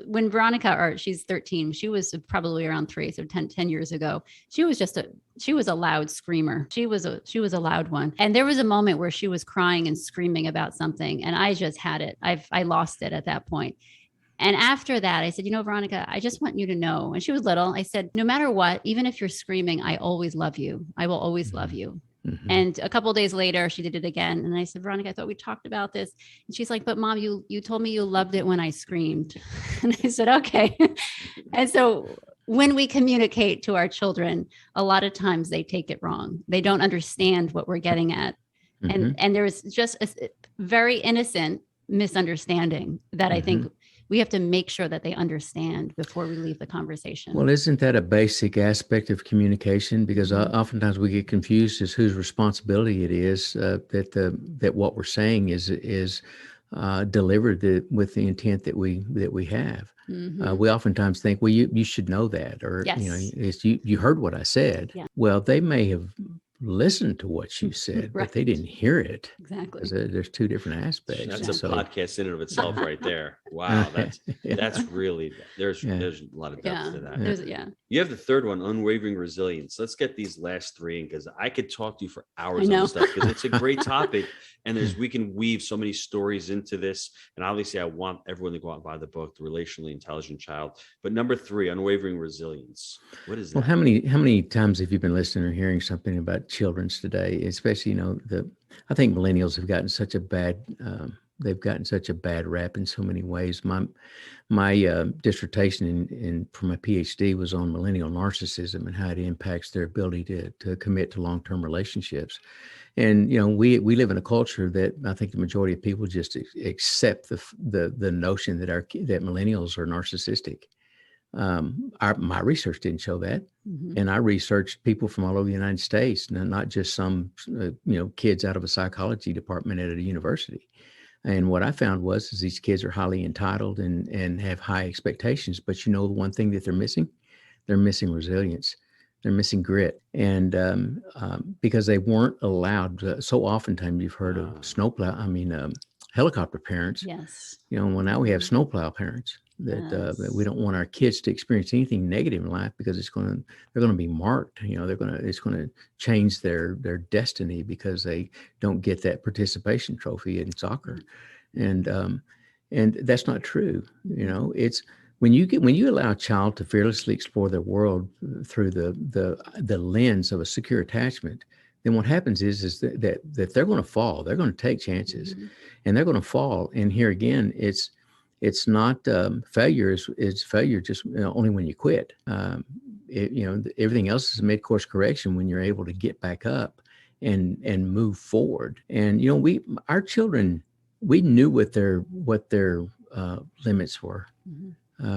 Speaker 2: when Veronica, she's 13, she was probably around 3, so 10 years ago, she was a loud screamer. She was a loud one. And there was a moment where she was crying and screaming about something. And I just had it. I lost it at that point. And after that, I said, Veronica, I just want you to know. And she was little. I said, no matter what, even if you're screaming, I always love you. I will always love you. And a couple of days later, she did it again. And I said, Veronica, I thought we talked about this. And she's like, but Mom, you told me you loved it when I screamed. And I said, okay. And so when we communicate to our children, a lot of times they take it wrong. They don't understand what we're getting at. And there is just a very innocent misunderstanding that I think we have to make sure that they understand before we leave the conversation.
Speaker 4: Well, isn't that a basic aspect of communication? Because oftentimes we get confused as whose responsibility it is that what we're saying is delivered with the intent that we have. We oftentimes think, well, you should know that, or you heard what I said. Yeah. Well, they may have listened to what you said, but they didn't hear it.
Speaker 2: Exactly.
Speaker 4: There's two different aspects.
Speaker 3: That's a podcast in and of itself right there. Wow. That's really, there's a lot of depth to that. You have the third one, unwavering resilience. Let's get these last three in, because I could talk to you for hours on this stuff, because it's a great topic. And we can weave so many stories into this. And obviously I want everyone to go out and buy the book, The Relationally Intelligent Child. But number 3, unwavering resilience. What is that?
Speaker 4: Well, how many times have you been listening or hearing something about children's today? Especially, I think millennials have gotten such a bad, rap in so many ways. My dissertation for my PhD was on millennial narcissism and how it impacts their ability to commit to long-term relationships. And, we live in a culture that I think the majority of people just accept the notion that that millennials are narcissistic. My research didn't show that. And I researched people from all over the United States, not just some, kids out of a psychology department at a university. And what I found was these kids are highly entitled and have high expectations. But the one thing that they're missing resilience. They're missing grit. And because they weren't allowed, so oftentimes you've heard of helicopter parents.
Speaker 2: Yes.
Speaker 4: Well, now we have snowplow parents that we don't want our kids to experience anything negative in life because they're going to be marked. It's going to change their destiny because they don't get that participation trophy in soccer. And that's not true. It's when you allow a child to fearlessly explore their world through the lens of a secure attachment, then what happens is that they're going to fall. They're going to take chances, and they're going to fall. And here again, it's not failure. It's failure just only when you quit. Everything else is a mid-course correction when you're able to get back up and move forward. And our children, we knew what their limits were.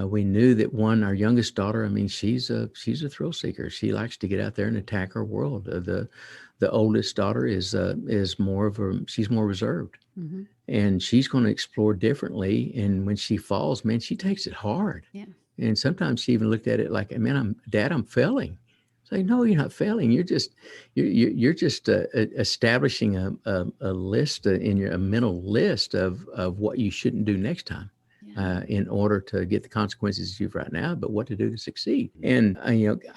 Speaker 4: We knew that our youngest daughter, she's a thrill seeker. She likes to get out there and attack her world. The oldest daughter is she's more reserved, and she's going to explore differently. And when she falls, man, she takes it hard. Yeah. And sometimes she even looked at it like, man, I'm failing. Say, no, you're not failing. You're just establishing a list a mental list of what you shouldn't do next time. In order to get the consequences you've right now, but what to do to succeed. And,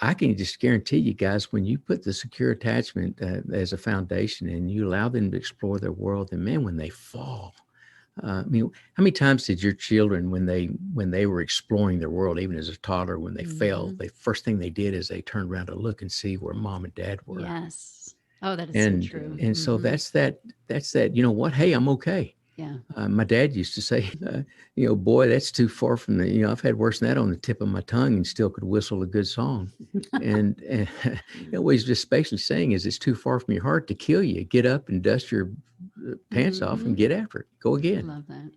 Speaker 4: I can just guarantee you guys, when you put the secure attachment as a foundation and you allow them to explore their world, and man, when they fall, how many times did your children, when they were exploring their world, even as a toddler, when they fell, the first thing they did is they turned around to look and see where mom and dad were.
Speaker 2: Yes. Oh, that is so true.
Speaker 4: And so that's that, hey, I'm okay.
Speaker 2: Yeah.
Speaker 4: My dad used to say, boy, that's too far from I've had worse than that on the tip of my tongue and still could whistle a good song. and what he's just basically saying is it's too far from your heart to kill you. Get up and dust your pants off and get after it. Go again.
Speaker 2: I love that.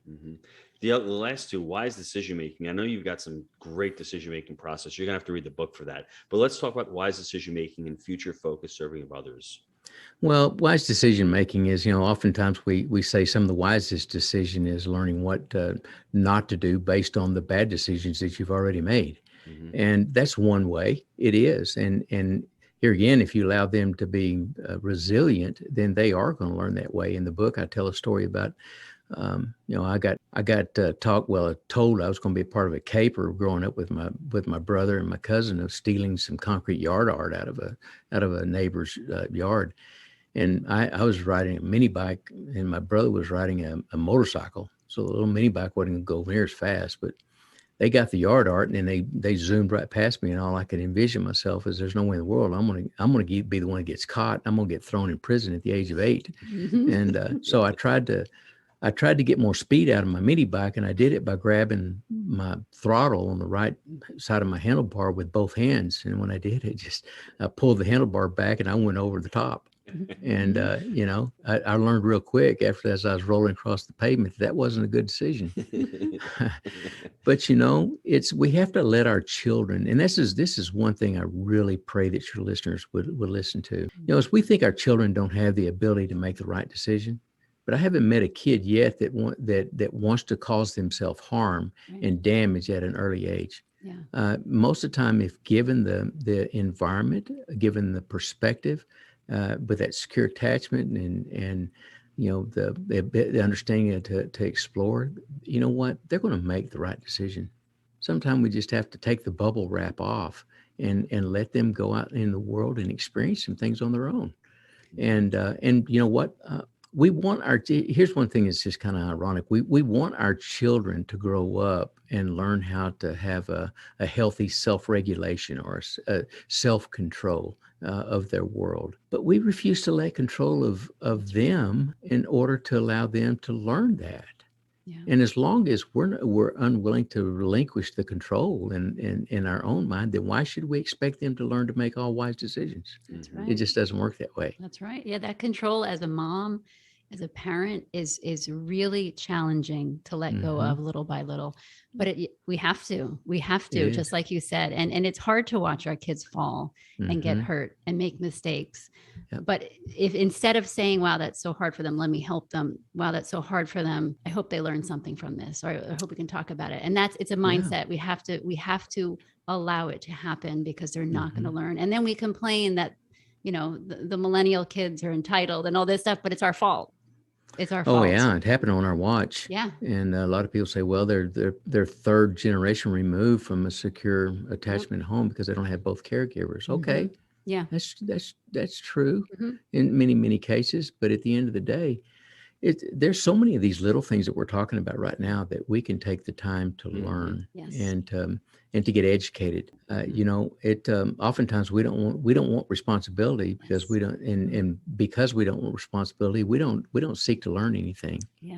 Speaker 3: The last two, wise decision making. I know you've got some great decision making process. You're gonna have to read the book for that. But let's talk about wise decision making and future focused serving of others.
Speaker 4: Well, wise decision making is, oftentimes we say some of the wisest decision is learning what not to do based on the bad decisions that you've already made. And that's one way it is. And here again, if you allow them to be resilient, then they are going to learn that way. In the book, I tell a story about, I got told I was going to be a part of a caper growing up with my brother and my cousin of stealing some concrete yard art out of a neighbor's yard. And I was riding a mini bike and my brother was riding a motorcycle. So the little mini bike wasn't going to go near as fast, but they got the yard art and then they zoomed right past me, and all I could envision myself is there's no way in the world I'm going to be the one that gets caught. I'm going to get thrown in prison at the age of 8. And so I tried to get more speed out of my mini bike, and I did it by grabbing my throttle on the right side of my handlebar with both hands. And when I did it, I pulled the handlebar back and I went over the top. And, I learned real quick as I was rolling across the pavement, that wasn't a good decision. But, we have to let our children, and this is one thing I really pray that your listeners would listen to. As we think our children don't have the ability to make the right decision, but I haven't met a kid yet that wants to cause themselves harm and damage at an early age. Yeah. Most of the time, if given the environment, given the perspective, with that secure attachment and the understanding to explore, they're going to make the right decision. Sometimes we just have to take the bubble wrap off and let them go out in the world and experience some things on their own. And you know what? We want here's one thing that's just kind of ironic. We want our children to grow up and learn how to have a healthy self-regulation or a self-control of their world. But we refuse to let control of them in order to allow them to learn that. Yeah. And as long as we're unwilling to relinquish the control in our own mind, then why should we expect them to learn to make all wise decisions? That's right. It just doesn't work that way.
Speaker 2: That's right. Yeah, that control as a mom, as a parent is really challenging to let go of little by little. But we have to, just like you said. And it's hard to watch our kids fall and get hurt and make mistakes. Yep. But if instead of saying, wow, that's so hard for them, let me help them. Wow, that's so hard for them. I hope they learn something from this, or I hope we can talk about it. And it's a mindset. Yeah. We have to allow it to happen because they're not going to learn. And then we complain that, the millennial kids are entitled and all this stuff, but it's our fault. it's our fault.
Speaker 4: Oh yeah, it happened on our watch.
Speaker 2: Yeah.
Speaker 4: And a lot of people say, well, they're third generation removed from a secure attachment home because they don't have both caregivers. Okay.
Speaker 2: Yeah.
Speaker 4: That's true in many cases. But at the end of the day, there's so many of these little things that we're talking about right now that we can take the time to learn and to get educated. Oftentimes we don't want responsibility because we don't, and because we don't want responsibility, we don't seek to learn anything.
Speaker 2: Yeah.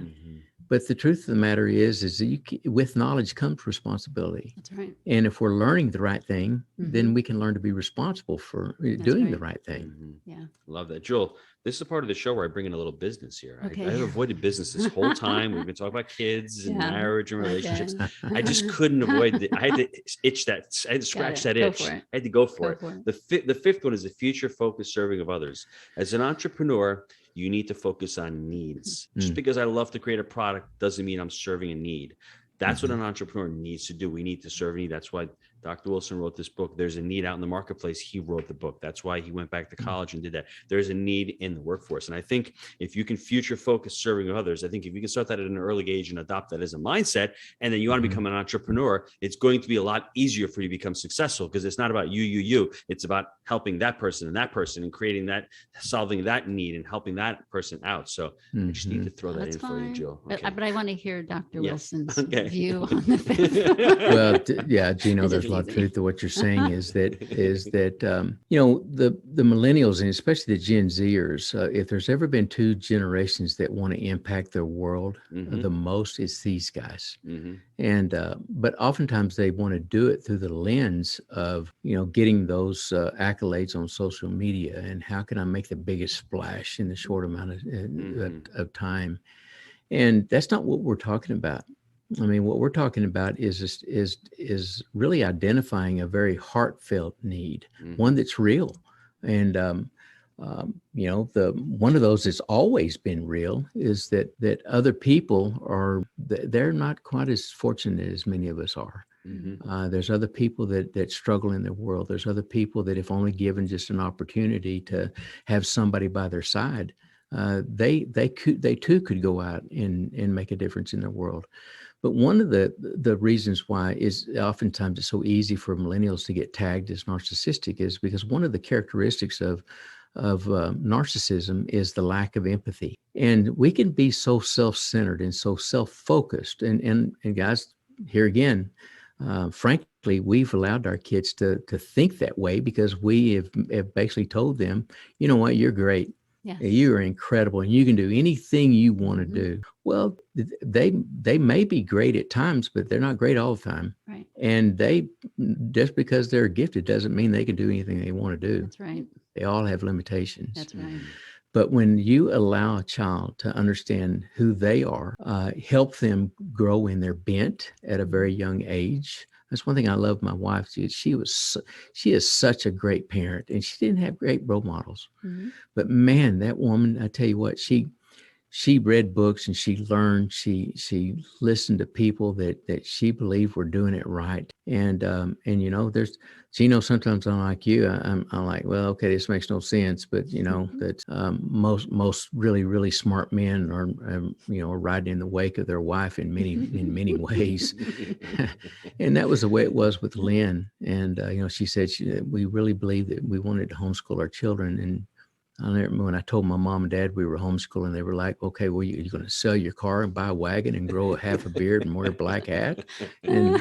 Speaker 4: But the truth of the matter is that with knowledge comes responsibility.
Speaker 2: That's right.
Speaker 4: And if we're learning the right thing, then we can learn to be responsible for doing the right thing.
Speaker 2: Yeah.
Speaker 3: Love that. Joel, this is a part of the show where I bring in a little business here.
Speaker 2: Okay.
Speaker 3: I have avoided business this whole time. We've been talking about kids and marriage and relationships. I just couldn't avoid it. I had to I had to scratch that itch. I had to go for it. The fifth one is the future focused serving of others. As an entrepreneur, you need to focus on needs. Just because I love to create a product doesn't mean I'm serving a need. That's what an entrepreneur needs to do. We need to serve a need. That's why Dr. Wilson wrote this book. There's a need out in the marketplace. He wrote the book. That's why he went back to college and did that. There's a need in the workforce. And I think if you can future focus serving others, I think if you can start that at an early age and adopt that as a mindset, and then you want to become an entrepreneur, it's going to be a lot easier for you to become successful because it's not about you. It's about helping that person and creating that, solving that need and helping that person out. So I just need to throw that in for you, Jill. Okay.
Speaker 2: But I want to hear Dr. Wilson's view on the fifth.
Speaker 4: Well, Gino, there's a lot of truth to what you're saying is that the millennials and especially the Gen Zers, if there's ever been two generations that want to impact their world the most, it's these guys. And but oftentimes they want to do it through the lens of getting those accolades on social media and how can I make the biggest splash in the short amount of time. And that's not what we're talking about. I mean, what we're talking about is really identifying a very heartfelt need, one that's real. And, one of those that's always been real is that other people they're not quite as fortunate as many of us are. There's other people that struggle in their world. There's other people that if only given just an opportunity to have somebody by their side, they too could go out and make a difference in their world. But one of the reasons why is oftentimes it's so easy for millennials to get tagged as narcissistic is because one of the characteristics of narcissism is the lack of empathy. And we can be so self-centered and so self-focused. And guys, here again, frankly, we've allowed our kids to think that way because we have basically told them, you know what, you're great. Yes. You are incredible and you can do anything you want to do. Well, they may be great at times, but they're not great all the time.
Speaker 2: Right.
Speaker 4: And just because they're gifted doesn't mean they can do anything they want to do.
Speaker 2: That's right.
Speaker 4: They all have limitations.
Speaker 2: That's right.
Speaker 4: But when you allow a child to understand who they are, help them grow in their bent at a very young age. That's one thing I love my wife. She is such a great parent and she didn't have great role models. But man, that woman, I tell you what, she read books and she learned, she listened to people that she believed were doing it right. And there's Gino, sometimes I'm like you, I'm like, well, okay, this makes no sense, but that most really, really smart men are riding in the wake of their wife in many ways. And that was the way it was with Lynn. And, she said, we really believed that we wanted to homeschool our children. And I remember when I told my mom and dad we were homeschooling, they were like, okay, well, you're going to sell your car and buy a wagon and grow a half a beard and wear a black hat. And,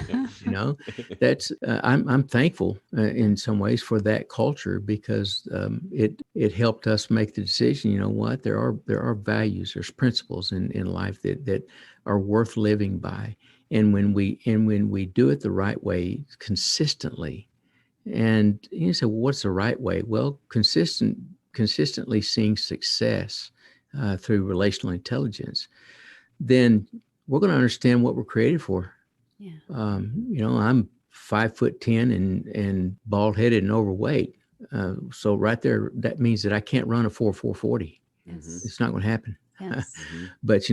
Speaker 4: that's, I'm thankful in some ways for that culture because it helped us make the decision, you know what, there are values, there's principles in life that are worth living by. And when we do it the right way consistently, and you say, well, what's the right way? Well, consistently seeing success through relational intelligence, then we're going to understand what we're created for.
Speaker 2: Yeah.
Speaker 4: I'm 5'10" and bald headed and overweight. So right there, that means that I can't run a 4.40.
Speaker 2: Yes.
Speaker 4: It's not going to happen.
Speaker 2: Yes.
Speaker 4: But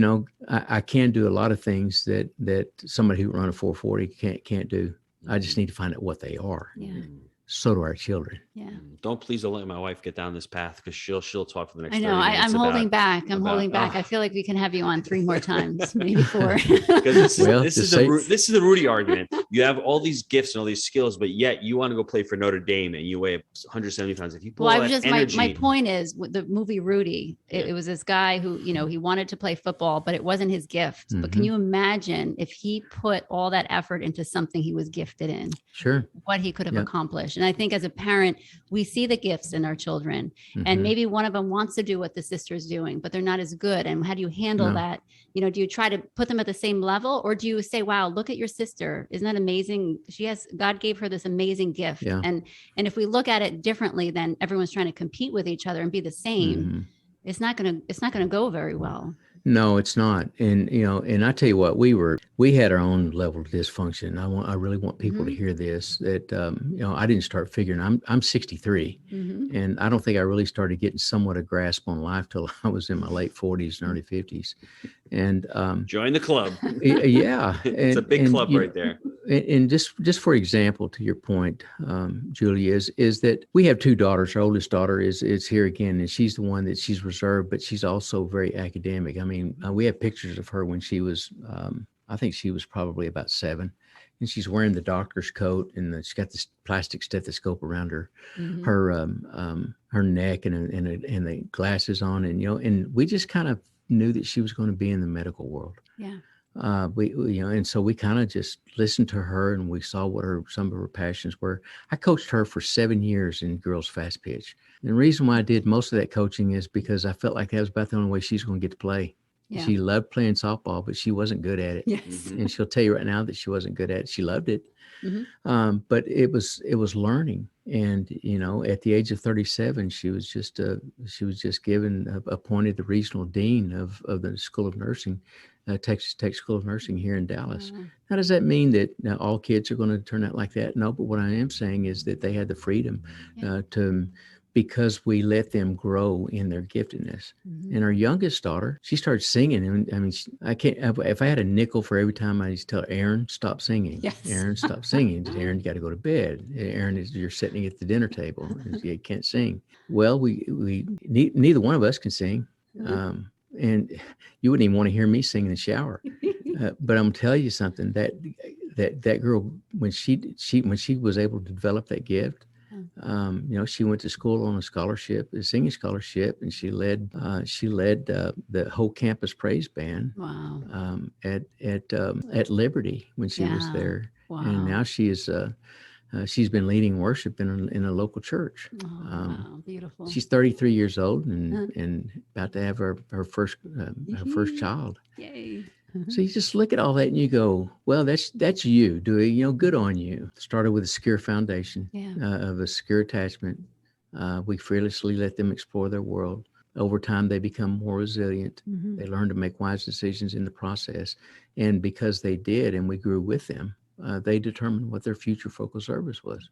Speaker 4: I can do a lot of things that somebody who run a 4.40 can't do. I just need to find out what they are.
Speaker 2: Yeah.
Speaker 4: so do our children.
Speaker 2: Yeah.
Speaker 3: Don't let my wife get down this path, because she'll talk for the next.
Speaker 2: I know.
Speaker 3: 30 minutes
Speaker 2: I'm holding back. I'm holding back. I feel like we can have you on 3 more times, maybe 4.
Speaker 3: Because this is the Rudy argument. You have all these gifts and all these skills, but yet you want to go play for Notre Dame and you weigh 170 pounds. If you pull
Speaker 2: my point is, with the movie Rudy, it was this guy who, he wanted to play football, but it wasn't his gift. Mm-hmm. But can you imagine if he put all that effort into something he was gifted in?
Speaker 4: Sure.
Speaker 2: What he could have accomplished. And I think as a parent, we see the gifts in our children, and maybe one of them wants to do what the sister's doing, but they're not as good. And how do you handle that? Do you try to put them at the same level, or do you say, wow, look at your sister. Isn't that amazing? God gave her this amazing gift. Yeah. And if we look at it differently, then everyone's trying to compete with each other and be the same. It's not going to go very well.
Speaker 4: No, it's not. And, and I tell you what, we had our own level of dysfunction. I really want people to hear this, that, I didn't start figuring. I'm 63, and I don't think I really started getting somewhat a grasp on life till I was in my late 40s and early 50s. And
Speaker 3: join the club.
Speaker 4: Yeah.
Speaker 3: It's a big club right there.
Speaker 4: And just for example, to your point, Julie, is that we have 2 daughters. Our oldest daughter is here again, and she's the one that she's reserved, but she's also very academic. I mean, we have pictures of her when she was, I think she was probably about 7, and she's wearing the doctor's coat, and she's got this plastic stethoscope around her neck, and the glasses on, and we just kind of knew that she was going to be in the medical world.
Speaker 2: Yeah.
Speaker 4: And so we kind of just listened to her, and we saw what some of her passions were. I coached her for 7 years in girls fast pitch. And the reason why I did most of that coaching is because I felt like that was about the only way she's going to get to play. Yeah. She loved playing softball, but she wasn't good at it.
Speaker 2: Yes.
Speaker 4: And she'll tell you right now that she wasn't good at it. She loved it. But it was learning. And, at the age of 37, she was just appointed the regional dean of the School of Nursing, Texas Tech School of Nursing here in Dallas. Now, does that mean that all kids are going to turn out like that? No, but what I am saying is that they had the freedom because we let them grow in their giftedness. And our youngest daughter, she started singing. And I mean, I can't, if I had a nickel for every time I used to tell Aaron, stop singing.
Speaker 2: Yes.
Speaker 4: Aaron, stop singing. Aaron, you got to go to bed. Aaron, you're sitting at the dinner table. You can't sing. Well, neither one of us can sing. And you wouldn't even want to hear me sing in the shower. But I'm telling you something, that girl, when she was able to develop that gift, she went to school on a singing scholarship, and she led the whole campus praise band.
Speaker 2: Wow.
Speaker 4: At Liberty when she was there.
Speaker 2: Wow.
Speaker 4: And now she's been leading worship in a local church.
Speaker 2: Wow, beautiful.
Speaker 4: She's 33 years old and about to have her first child.
Speaker 2: Yay.
Speaker 4: So you just look at all that and you go, well, that's you, Dewey. Good on you. Started with a secure foundation of a secure attachment. We fearlessly let them explore their world. Over time, they become more resilient. They learn to make wise decisions in the process. And because they did, and we grew with them, they determined what their future focal service was.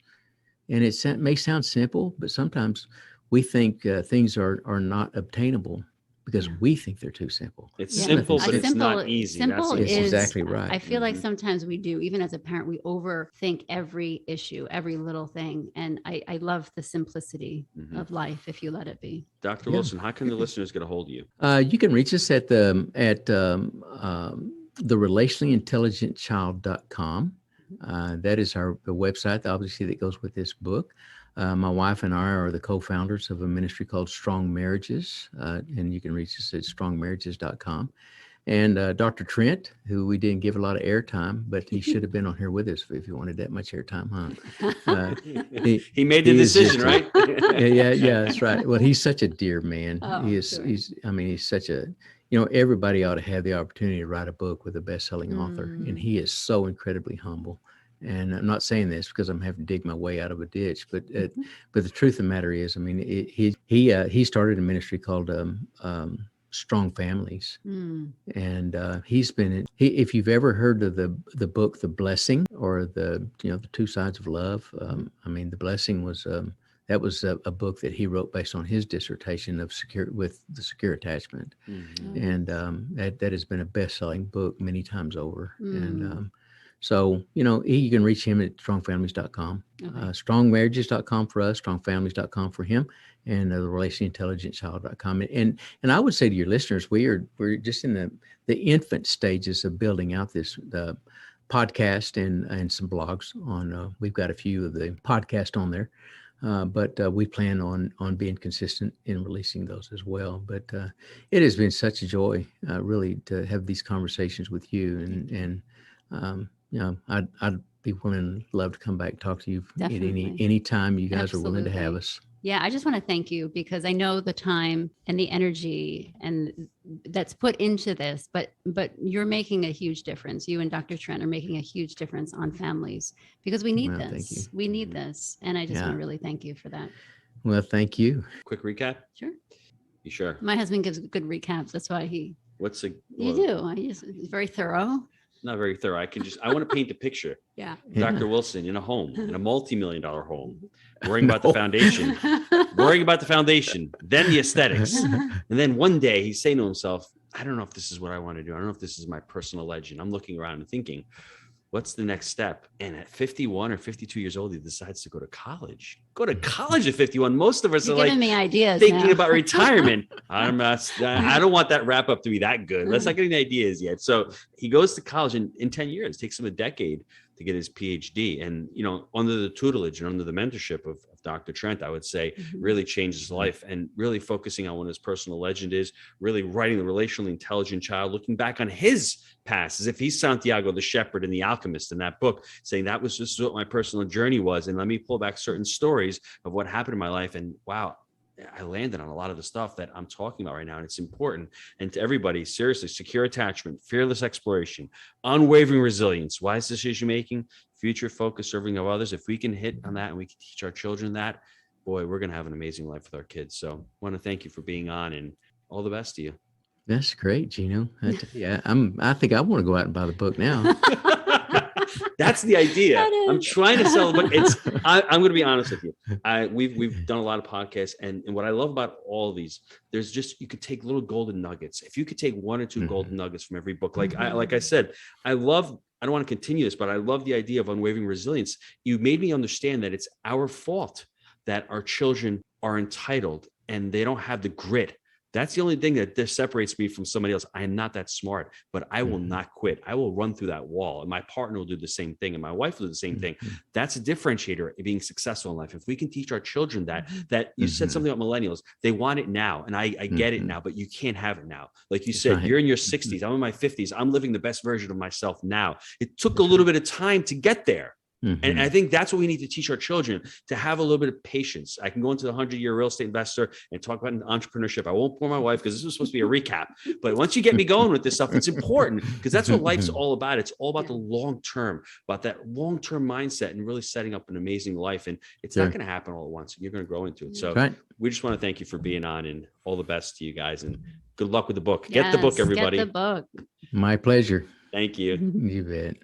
Speaker 4: And it may sound simple, but sometimes we think things are not obtainable because we think they're too simple.
Speaker 3: It's simple, but it's not easy.
Speaker 2: Simple
Speaker 4: is exactly right.
Speaker 2: I feel like sometimes we do, even as a parent, we overthink every issue, every little thing. And I love the simplicity of life if you let it be.
Speaker 3: Dr. Wilson, how can the listeners get a hold of you?
Speaker 4: You can reach us at the Relationally Intelligent Child.com. That is the website, obviously, that goes with this book. My wife and I are the co-founders of a ministry called Strong Marriages, and you can reach us at strongmarriages.com. And Dr. Trent, who we didn't give a lot of airtime, but he should have been on here with us if he wanted that much airtime, huh?
Speaker 3: He made the decision, right?
Speaker 4: yeah, that's right. Well, he's such a dear man.
Speaker 2: Oh,
Speaker 4: he's such a, everybody ought to have the opportunity to write a book with a best-selling author, and he is so incredibly humble. And I'm not saying this because I'm having to dig my way out of a ditch, but the truth of the matter is, he started a ministry called Strong Families, and he's been. If you've ever heard of the book The Blessing, or the Two Sides of Love, The Blessing was that was a book that he wrote based on his dissertation of secure attachment, and that has been a best-selling book many times over, and. So, you can reach him at strongfamilies.com, strongmarriages.com for us, strongfamilies.com for him, and the Relationally Intelligent Child.com. And I would say to your listeners, we're just in the infant stages of building out this podcast and some blogs on. We've got a few of the podcasts on there. But we plan on being consistent in releasing those as well. But it has been such a joy, really, to have these conversations with you. And I'd be willing, love to come back and talk to you at any time you guys are willing to have us.
Speaker 2: Yeah, I just want to thank you because I know the time and the energy and that's put into this, but you're making a huge difference. You and Dr. Trent are making a huge difference on families because we need this. We need this. And I just want to really thank you for that.
Speaker 4: Well, thank you.
Speaker 3: Quick recap?
Speaker 2: Sure.
Speaker 3: You sure?
Speaker 2: My husband gives good recaps. That's why
Speaker 3: you
Speaker 2: do. He's very thorough.
Speaker 3: Not very thorough. I want to paint a picture.
Speaker 2: Yeah.
Speaker 3: Dr. Wilson in a home, in a multi-million-dollar home, worrying about the foundation, then the aesthetics. And then one day he's saying to himself, I don't know if this is what I want to do. I don't know if this is my personal legend. I'm looking around and thinking, what's the next step? And at 51 or 52 years old, he decides to go to college. Go to college at 51. Most of us are
Speaker 2: giving me ideas
Speaker 3: thinking
Speaker 2: now.
Speaker 3: about retirement. I don't want that wrap up to be that good. Let's not get any ideas yet. So he goes to college in 10 years. It takes him a decade to get his PhD. And, under the tutelage and under the mentorship of Dr. Trent, I would say, really changed his life and really focusing on what his personal legend is, really writing the Relationally Intelligent Child, looking back on his past as if he's Santiago the Shepherd and the Alchemist in that book, saying that was just what my personal journey was. And let me pull back certain stories of what happened in my life. And wow, I landed on a lot of the stuff that I'm talking about right now. And it's important. And to everybody, seriously, secure attachment, fearless exploration, unwavering resilience, wise decision making, future focus, serving of others. If we can hit on that and we can teach our children that, boy, we're going to have an amazing life with our kids. So I want to thank you for being on and all the best to you.
Speaker 4: That's great, Gino. I think I want to go out and buy the book now.
Speaker 3: That's the idea. I'm trying to sell the book. I'm going to be honest with you. We've done a lot of podcasts, and what I love about all of these, there's just, you could take little golden nuggets. If you could take one or two golden nuggets from every book, like I said, I don't want to continue this, but I love the idea of unwavering resilience. You made me understand that it's our fault that our children are entitled and they don't have the grit. That's the only thing that separates me from somebody else. I am not that smart, but I will not quit. I will run through that wall, and my partner will do the same thing, and my wife will do the same thing. That's a differentiator in being successful in life. If we can teach our children that you said something about millennials, they want it now, and I get it now, but you can't have it now. Like you said, you're in your 60s. I'm in my 50s. I'm living the best version of myself now. It took a little bit of time to get there. And I think that's what we need to teach our children, to have a little bit of patience. I can go into the 100-year real estate investor and talk about entrepreneurship. I won't bore my wife because this was supposed to be a recap. But once you get me going with this stuff, it's important because that's what life's all about. It's all about the long term, about that long-term mindset and really setting up an amazing life. And it's not going to happen all at once. You're going to grow into it. So we just want to thank you for being on, and all the best to you guys. And good luck with the book. Get the book, everybody.
Speaker 2: Get the book.
Speaker 4: My pleasure.
Speaker 3: Thank you.
Speaker 4: You bet.